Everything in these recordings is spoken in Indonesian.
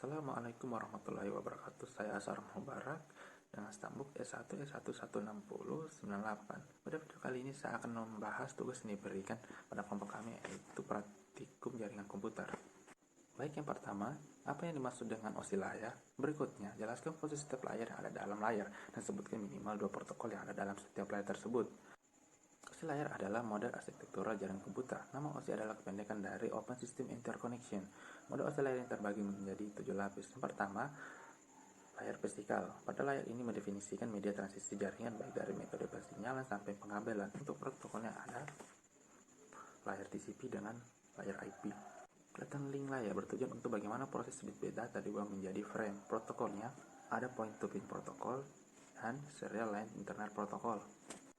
Assalamualaikum warahmatullahi wabarakatuh. Saya Asar Mubarak dengan stambuk S1 S116098. Pada video kali ini saya akan membahas tugas yang diberikan pada kelompok kami, yaitu praktikum jaringan komputer. Baik, yang pertama, apa yang dimaksud dengan OSI layar? Berikutnya, jelaskan posisi setiap layar yang ada dalam layar dan sebutkan minimal 2 protokol yang ada dalam setiap layar tersebut. OSI layar adalah model arsitektural jaringan komputer. Nama OSI adalah kependekan dari Open System Interconnection. Model OSI layar yang terbagi menjadi 7 lapis. Yang pertama, layar vertikal. Pada layar ini mendefinisikan media transisi jaringan baik dari metode persinyalan sampai pengabelan. Untuk protokolnya ada layar TCP dengan layar IP. Kelihatan link layar bertujuan untuk bagaimana proses bit data diubah menjadi frame. Protokolnya ada point-to-pin protokol dan serial line internet protokol.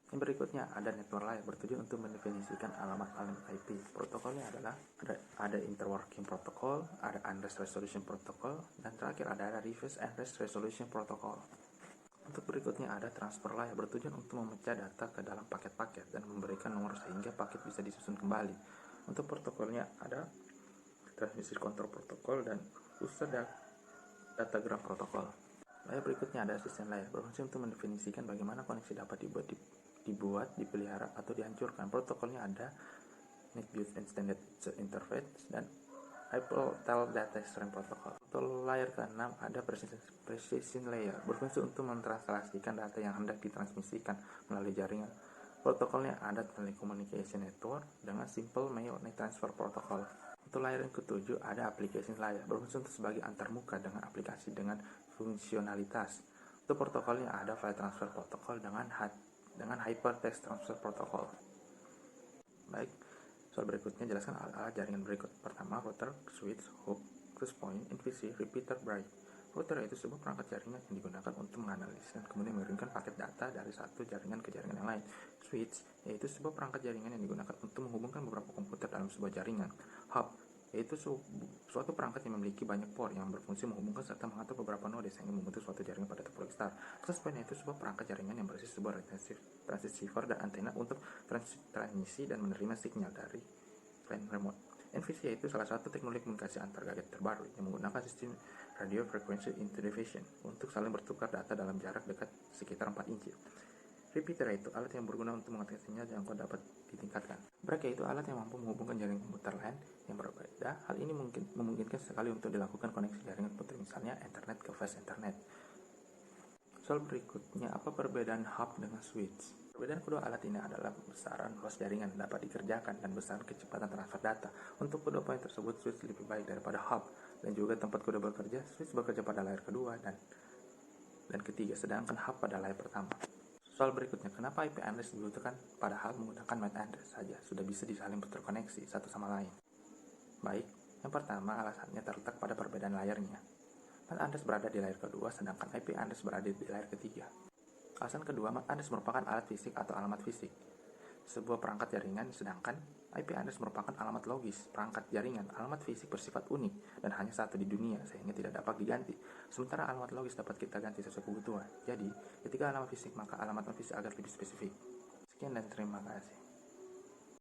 Yang berikutnya ada network layar bertujuan untuk mendefinisikan alamat-alamat IP. Protokolnya adalah ada interworking protocol, ada unrest resolution protocol, dan terakhir ada reverse unrest resolution protocol. Untuk berikutnya ada transfer layar bertujuan untuk memecah data ke dalam paket-paket dan memberikan nomor sehingga paket bisa disusun kembali. Untuk protokolnya ada transmisi control protokol dan user datagram protokol. Layar berikutnya ada asisten layar berfungsi untuk mendefinisikan bagaimana koneksi dapat dibuat, dipelihara, atau dihancurkan. Protokolnya ada NetBIOS Extended Interface dan Hypertel Data Stream Protocol. Untuk layar ke-6 ada Precision Layer berfungsi untuk mentranslasikan data yang hendak ditransmisikan melalui jaringan. Protokolnya ada Telecommunication Network dengan Simple Mail Transfer Protocol. Untuk layar yang ke-7 ada Application Layer berfungsi untuk sebagai antarmuka dengan aplikasi dengan fungsionalitas. Untuk protokolnya ada File Transfer Protocol dengan Hypertext Transfer Protocol. Baik, soal berikutnya jelaskan alat-alat jaringan berikut. Pertama, router, switch, hub, access point, NVC, repeater, bright. Router yaitu sebuah perangkat jaringan yang digunakan untuk menganalisis dan kemudian mengirimkan paket data dari satu jaringan ke jaringan yang lain. Switch yaitu sebuah perangkat jaringan yang digunakan untuk menghubungkan beberapa komputer dalam sebuah jaringan. Hub yaitu suatu perangkat yang memiliki banyak port yang berfungsi menghubungkan serta mengatur beberapa node sehingga membentuk suatu jaringan pada topologi star. Access point yaitu sebuah perangkat jaringan yang berisi sebuah transceiver dan antena untuk transmisi dan menerima sinyal dari line remote. NVC yaitu salah satu teknologi komunikasi antar gadget terbaru yang menggunakan sistem radio frequency interference untuk saling bertukar data dalam jarak dekat sekitar 4 inci. Repeater yaitu alat yang berguna untuk mengatakan sinyal yang dapat ditingkatkan. Break yaitu alat yang mampu menghubungkan jaringan komputer lain yang berbeda. Hal ini memungkinkan sekali untuk dilakukan koneksi jaringan komputer, misalnya internet ke flash internet. Soal berikutnya, apa perbedaan hub dengan switch? Perbedaan kedua alat ini adalah besaran luas jaringan dapat dikerjakan dan besaran kecepatan transfer data. Untuk kedua poin tersebut, switch lebih baik daripada hub, dan juga tempat kedua bekerja, switch bekerja pada layar kedua dan ketiga, sedangkan hub pada layar pertama. Soal berikutnya, kenapa IP address dibutuhkan padahal menggunakan MAC address saja sudah bisa saling terkoneksi satu sama lain? Baik, yang pertama alasannya terletak pada perbedaan layarnya. MAC address berada di layar kedua, sedangkan IP address berada di layar ketiga. Alasan kedua, MAC address merupakan alat fisik atau alamat fisik sebuah perangkat jaringan, sedangkan IP address merupakan alamat logis perangkat jaringan. Alamat fisik bersifat unik dan hanya satu di dunia sehingga tidak dapat diganti. Sementara alamat logis dapat kita ganti sesuai kebutuhan. Jadi, ketika alamat fisik maka alamat non fisik agar lebih spesifik. Sekian dan terima kasih.